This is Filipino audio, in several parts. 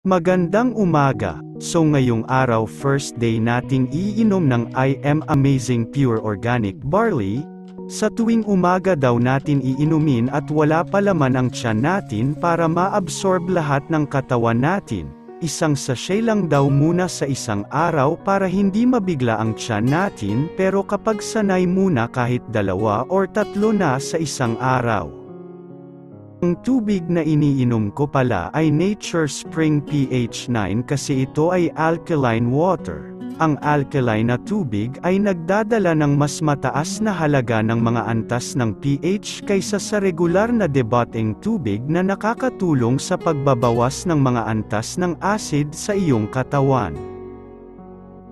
Magandang umaga. So ngayong araw first day nating iinom ng I Am Amazing Pure Organic Barley. Sa tuwing umaga daw natin iinumin at wala pa laman ang tiyan natin para ma-absorb lahat ng katawan natin. Isang sachet lang daw muna sa isang araw para hindi mabigla ang tiyan natin, pero kapag sanay muna kahit 2 or 3 na sa isang araw. Ang tubig na iniinom ko pala ay Nature Spring pH 9 kasi ito ay alkaline water. Ang alkaline na tubig ay nagdadala ng mas mataas na halaga ng mga antas ng pH kaysa sa regular na deboteng tubig na nakakatulong sa pagbabawas ng mga antas ng acid sa iyong katawan.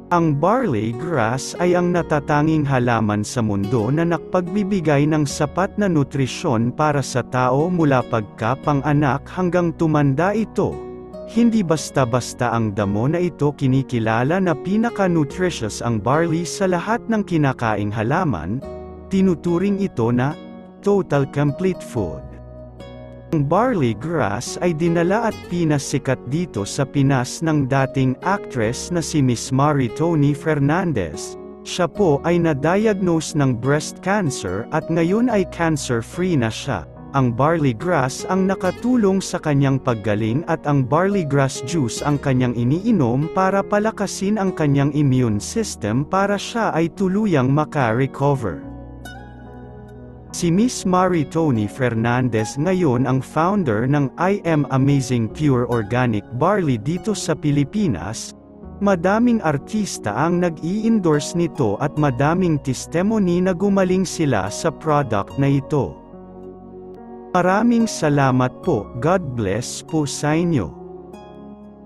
Ang barley grass ay ang natatanging halaman sa mundo na nakpagbibigay ng sapat na nutrisyon para sa tao mula pagkapanganak hanggang tumanda ito. Hindi basta-basta ang damo na ito kinikilala na pinaka-nutritious ang barley sa lahat ng kinakaing halaman, tinuturing ito na total complete food. Ang barley grass ay dinala at pinasikat dito sa Pinas ng dating actress na si Miss Mary Tony Fernandez. Siya po ay na-diagnose ng breast cancer at ngayon ay cancer-free na siya. Ang barley grass ang nakatulong sa kanyang paggaling at ang barley grass juice ang kanyang iniinom para palakasin ang kanyang immune system para siya ay tuluyang maka-recover. Si Miss Mary Tony Fernandez ngayon ang founder ng I Am Amazing Pure Organic Barley dito sa Pilipinas. Madaming artista ang nag-i-endorse nito at madaming testimony na gumaling sila sa product na ito. Maraming salamat po. God bless po sa inyo.